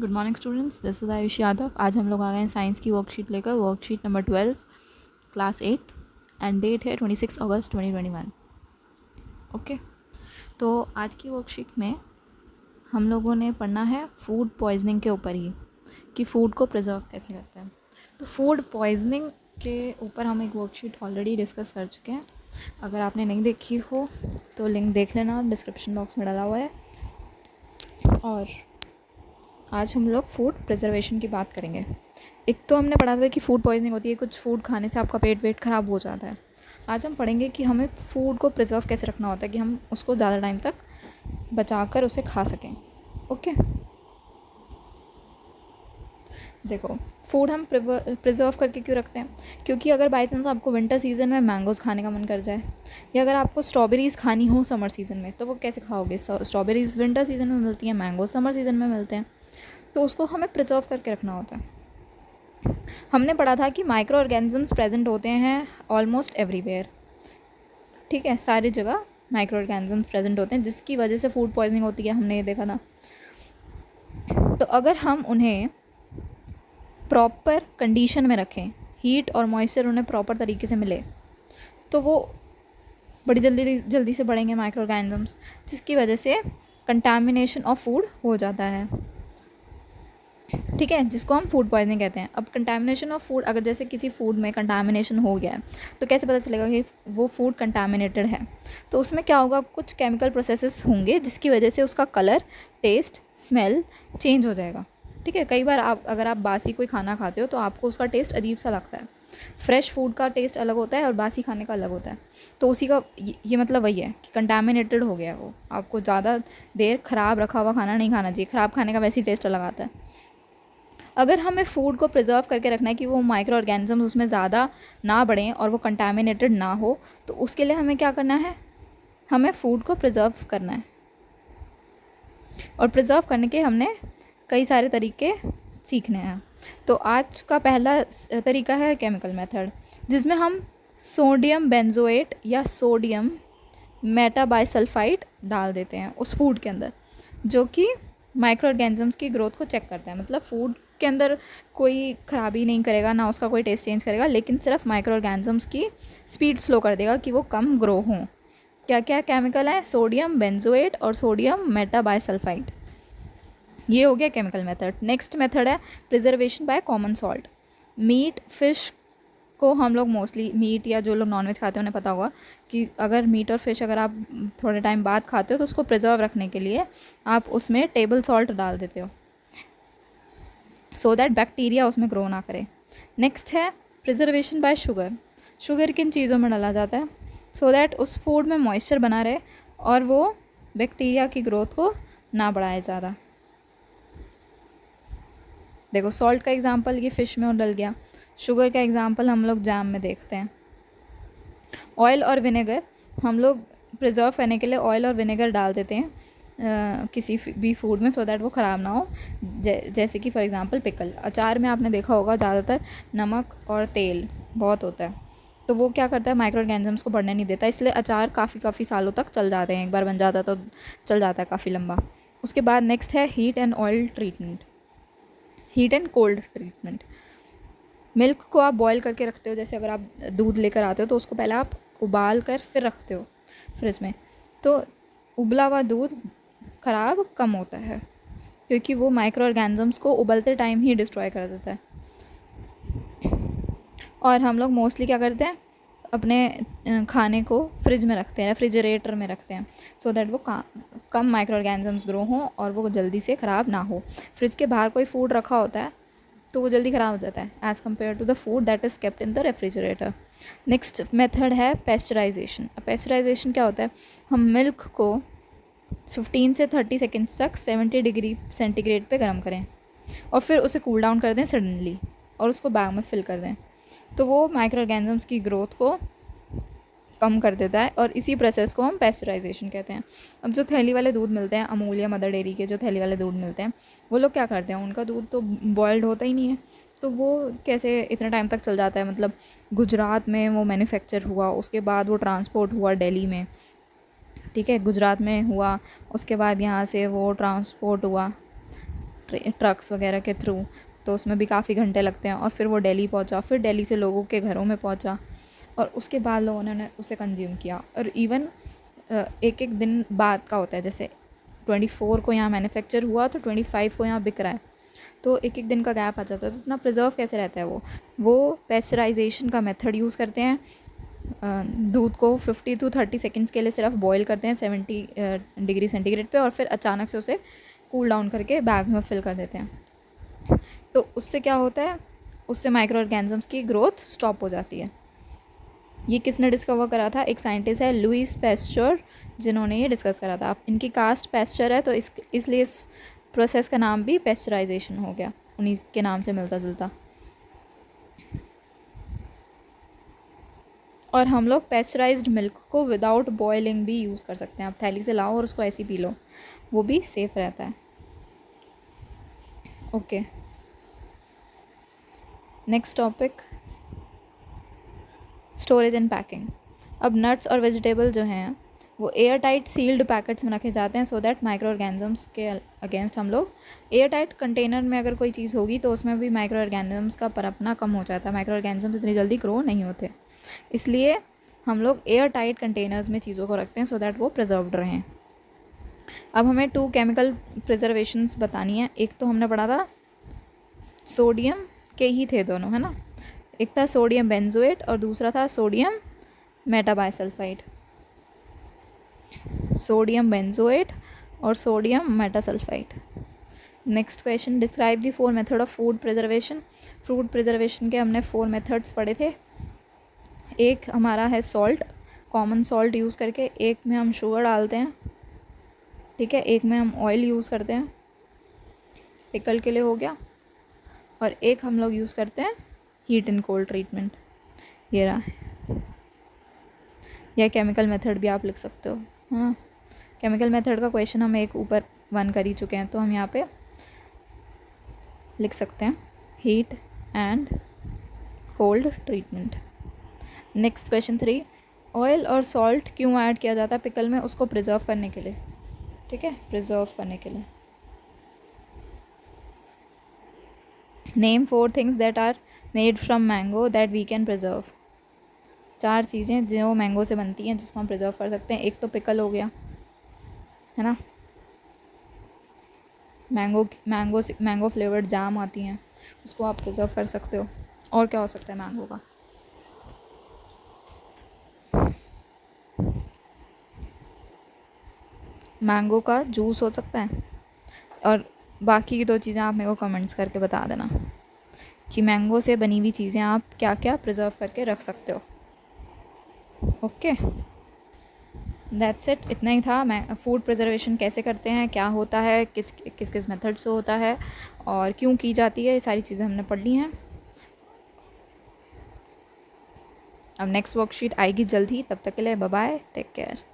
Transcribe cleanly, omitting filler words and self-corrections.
Good morning students, this is Ayush Yadav. आज हम लोग आ गए हैं साइंस की वर्कशीट लेकर, worksheet number 12 class 8 and date है 26 अगस्त 2021। ओके, तो आज की वर्कशीट में हम लोगों ने पढ़ना है फूड पॉइजनिंग के ऊपर ही, कि फ़ूड को प्रिजर्व कैसे करते हैं। तो फूड पॉइजनिंग के ऊपर हम एक वर्कशीट ऑलरेडी डिस्कस कर चुके हैं। अगर आपने नहीं देखी हो तो लिंक देख लेना, डिस्क्रिप्शन बॉक्स में डाला हुआ है। और आज हम लोग फूड प्रिजर्वेशन की बात करेंगे। एक तो हमने पढ़ा था कि फूड पॉइजनिंग होती है, कुछ फूड खाने से आपका पेट वेट ख़राब हो जाता है। आज हम पढ़ेंगे कि हमें फूड को प्रिजर्व कैसे रखना होता है कि हम उसको ज़्यादा टाइम तक बचा कर उसे खा सकें। ओके, देखो, फूड हम प्रिजर्व करके क्यों रखते हैं? क्योंकि अगर बाई चांस आपको विंटर सीज़न में मैंगोज़ खाने का मन कर जाए, या अगर आपको स्ट्रॉबेरीज़ खानी हो समर सीज़न में, तो वो कैसे खाओगे? स्ट्रॉबेरीज़ विंटर सीज़न में मिलती हैं, मैंगोज़ समर सीज़न में मिलते हैं, तो उसको हमें प्रिजर्व करके रखना होता है। हमने पढ़ा था कि माइक्रो ऑर्गेनिजम्स प्रेजेंट होते हैं ऑलमोस्ट एवरीवेयर। ठीक है, सारी जगह माइक्रो ऑर्गेनिजम्स प्रेजेंट होते हैं, जिसकी वजह से फूड पॉइजनिंग होती है, हमने ये देखा था। तो अगर हम उन्हें प्रॉपर कंडीशन में रखें, हीट और मॉइस्चर उन्हें प्रॉपर तरीके से मिले, तो वो बड़ी जल्दी से बढ़ेंगे माइक्रो ऑर्गेनिजम्स, जिसकी वजह से कंटामिनेशन ऑफ फूड हो जाता है। ठीक है, जिसको हम फूड पॉइजनिंग कहते हैं। अब कंटामिनेशन ऑफ फूड, अगर जैसे किसी फूड में कंटामिनेशन हो गया है, तो कैसे पता चलेगा कि वो फूड कंटामिनेटेड है? तो उसमें क्या होगा, कुछ केमिकल प्रोसेसेस होंगे जिसकी वजह से उसका कलर, टेस्ट, स्मेल चेंज हो जाएगा। ठीक है, कई बार अगर आप बासी कोई खाना खाते हो तो आपको उसका टेस्ट अजीब सा लगता है। फ्रेश फूड का टेस्ट अलग होता है और बासी खाने का अलग होता है। तो उसी का ये मतलब वही है कि कंटामिनेटेड हो गया वो। आपको ज़्यादा देर ख़राब रखा हुआ खाना नहीं खाना चाहिए, ख़राब खाने का वैसे ही टेस्ट अलग आता है। अगर हमें फूड को प्रिजर्व करके रखना है कि वो माइक्रो ऑर्गेनिजम्स उसमें ज़्यादा ना बढ़ें और वो कंटामिनेटेड ना हो, तो उसके लिए हमें क्या करना है? हमें फूड को प्रिजर्व करना है। और प्रिजर्व करने के हमने कई सारे तरीके सीखने हैं। तो आज का पहला तरीका है केमिकल मेथड, जिसमें हम सोडियम बेंजोएट या सोडियम मेटाबाइसल्फाइड डाल देते हैं उस फूड के अंदर, जो कि माइक्रो ऑर्गेनिजम्स की ग्रोथ को चेक करता है। मतलब फूड के अंदर कोई ख़राबी नहीं करेगा, ना उसका कोई टेस्ट चेंज करेगा, लेकिन सिर्फ माइक्रो ऑर्गेनिजम्स की स्पीड स्लो कर देगा कि वो कम ग्रो हों। क्या क्या केमिकल है? सोडियम बेंजोएट और सोडियम मेटाबाइसल्फाइड। ये हो गया केमिकल मेथड। नेक्स्ट मेथड है preservation by common salt. Meat, fish को हम लोग मोस्टली, मीट या जो लोग नॉनवेज खाते हैं उन्हें पता होगा कि अगर मीट और फिश अगर आप थोड़े टाइम बाद खाते हो तो उसको प्रिजर्व रखने के लिए आप उसमें टेबल सॉल्ट डाल देते हो, सो दैट बैक्टीरिया उसमें ग्रो ना करे। नेक्स्ट है प्रिजर्वेशन बाय शुगर। शुगर किन चीज़ों में डाला जाता है? सो दैट उस फूड में मॉइस्चर बना रहे और वो बैक्टीरिया की ग्रोथ को ना बढ़ाए ज़्यादा। देखो, सॉल्ट का एग्जांपल ये फ़िश में डल गया। शुगर का एग्जांपल हम लोग जैम में देखते हैं। ऑयल और विनेगर, हम लोग प्रिजर्व करने के लिए ऑयल और विनेगर डाल देते हैं किसी भी फूड में, सो दैट वो ख़राब ना हो। जैसे कि फॉर एग्जांपल पिकल। अचार में आपने देखा होगा ज़्यादातर नमक और तेल बहुत होता है, तो वो क्या करता है, माइक्रो ऑर्गेनिजम्स को बढ़ने नहीं देता, इसलिए अचार काफ़ी सालों तक चल जाते हैं। एक बार बन जाता है तो चल जाता है काफ़ी लंबा। उसके बाद नेक्स्ट है heat and oil treatment, heat and cold treatment. Milk को आप बॉयल करके रखते हो, जैसे अगर आप दूध लेकर आते हो तो उसको पहले आप उबाल कर फिर रखते हो फ्रिज में, तो उबला हुआ दूध ख़राब कम होता है, क्योंकि वो माइक्रो ऑर्गेनिजम्स को उबलते टाइम ही डिस्ट्रॉय कर देता है। और हम लोग मोस्टली क्या करते हैं, अपने खाने को फ्रिज में रखते हैं, रेफ्रिजरेटर में रखते हैं, सो दैट वो कम माइक्रो ऑर्गेनिजम्स ग्रो हों और वो जल्दी से ख़राब ना हो। फ्रिज के बाहर कोई फूड रखा होता है तो वो जल्दी ख़राब हो जाता है as compare to the food that is kept in the refrigerator. Next method है पेस्चराइजेशन। पेस्चराइजेशन क्या होता है? हम मिल्क को 15 से 30 सेकेंड्स तक 70 डिग्री सेंटीग्रेड पे गर्म करें और फिर उसे कूल डाउन कर दें सडनली और उसको बैग में फिल कर दें, तो वो माइक्रो ऑर्गेनिजम्स की ग्रोथ को कम कर देता है, और इसी प्रोसेस को हम पेस्चराइजेशन कहते हैं। अब जो थैली वाले दूध मिलते हैं, अमूल या मदर डेयरी के जो थैली वाले दूध मिलते हैं, वो लोग क्या करते हैं, उनका दूध तो बॉयल्ड होता ही नहीं है, तो वो कैसे इतना टाइम तक चल जाता है? मतलब गुजरात में वो मैन्युफैक्चर हुआ, उसके बाद वो ट्रांसपोर्ट हुआ दिल्ली में, ठीक है, गुजरात में हुआ, उसके बाद यहाँ से वो ट्रांसपोर्ट हुआ, ट्रक्स वगैरह के थ्रू, तो उसमें भी काफ़ी घंटे लगते हैं। और फिर वो दिल्ली पहुंचा, फिर दिल्ली से लोगों के घरों में पहुंचा, और उसके बाद लोगों ने उसे कंज्यूम किया। और इवन एक एक दिन बाद का होता है, जैसे 24 को यहाँ मैन्युफैक्चर हुआ तो 25 को यहाँ बिक रहा है, तो एक एक दिन का गैप आ जाता है। तो इतना प्रिजर्व कैसे रहता है वो पेस्चराइजेशन का मेथड यूज़ करते हैं। दूध को 50 to 30 सेकेंड्स के लिए सिर्फ बॉईल करते हैं 70 डिग्री सेंटीग्रेड पे, और फिर अचानक से उसे कूल डाउन करके बैग्स में फिल कर देते हैं। तो उससे क्या होता है, उससे माइक्रो ऑर्गेनिजम्स की ग्रोथ स्टॉप हो जाती है। ये किसने डिस्कवर करा था? एक साइंटिस्ट है लुईस पैस्चर, जिन्होंने ये डिस्कस करा था। इनकी कास्ट पैस्चर है, तो इसलिए इस प्रोसेस का नाम भी पेस्चराइजेशन हो गया, उन्हीं के नाम से मिलता जुलता। और हम लोग पेस्चराइज्ड मिल्क को विदाउट बॉयलिंग भी यूज़ कर सकते हैं। आप थैली से लाओ और उसको ऐसे ही पी लो, वो भी सेफ़ रहता है। Okay, next topic, storage and packing. अब नट्स और वेजिटेबल जो हैं वो एयर टाइट सील्ड पैकेट्स में रखे जाते हैं, सो दैट माइक्रो ऑर्गेनिजम्स के अगेंस्ट हम लोग एयर टाइट कंटेनर में अगर कोई चीज़ होगी तो उसमें भी माइक्रो ऑर्गेनिजम्स का पनपना कम हो जाता है, माइक्रो ऑर्गेनिजम्स इतनी जल्दी ग्रो नहीं होते, इसलिए हम लोग एयर टाइट कंटेनर्स में चीज़ों को रखते हैं सो दैट वो प्रिजर्व्ड रहें। अब हमें 2 केमिकल प्रिजर्वेशंस बतानी है। एक तो हमने पढ़ा था सोडियम के ही थे दोनों, है ना, एक था सोडियम बेंजोएट और दूसरा था सोडियम मेटाबाइसल्फाइड। सोडियम बेंजोएट और sodium metasulphide. Next question, describe the 4 method of food preservation. Food preservation के हमने 4 मेथड्स पढ़े थे। एक हमारा है सॉल्ट, कॉमन सॉल्ट यूज़ करके, एक में हम शुगर डालते हैं, ठीक है, एक में हम ऑयल यूज़ करते हैं, पिकल के लिए हो गया, और एक हम लोग यूज़ करते हैं हीट एंड कोल्ड ट्रीटमेंट, ये रहा है। या केमिकल मेथड भी आप लिख सकते हो, है ना। केमिकल मेथड का क्वेश्चन हम एक ऊपर 1 कर ही चुके हैं, तो हम यहाँ पे लिख सकते हैं heat and cold treatment. Next question 3, oil और सॉल्ट क्यों ऐड किया जाता है पिकल में? उसको प्रिजर्व करने के लिए, ठीक है, प्रिजर्व करने के लिए। Name 4 things that are made from mango that we can preserve. 4 चीज़ें जो मैंगो से बनती हैं जिसको हम प्रिजर्व कर सकते हैं। एक तो पिकल हो गया, है ना, मैंगो फ्लेवर्ड जाम आती हैं, उसको आप प्रिजर्व कर सकते हो। और क्या हो सकता है मैंगो का? मैंगो का जूस हो सकता है। और बाकी की 2 चीज़ें आप मेरे को कमेंट्स करके बता देना कि मैंगो से बनी हुई चीज़ें आप क्या क्या प्रिजर्व करके रख सकते हो। ओके, दैट्स इट, इतना ही था। मैं फूड प्रिजर्वेशन कैसे करते हैं, क्या होता है, किस किस मेथड से होता है और क्यों की जाती है, ये सारी चीज़ें हमने पढ़ ली हैं। अब नेक्स्ट वर्कशीट आएगी जल्द ही, तब तक के लिए बाय बाय, टेक केयर।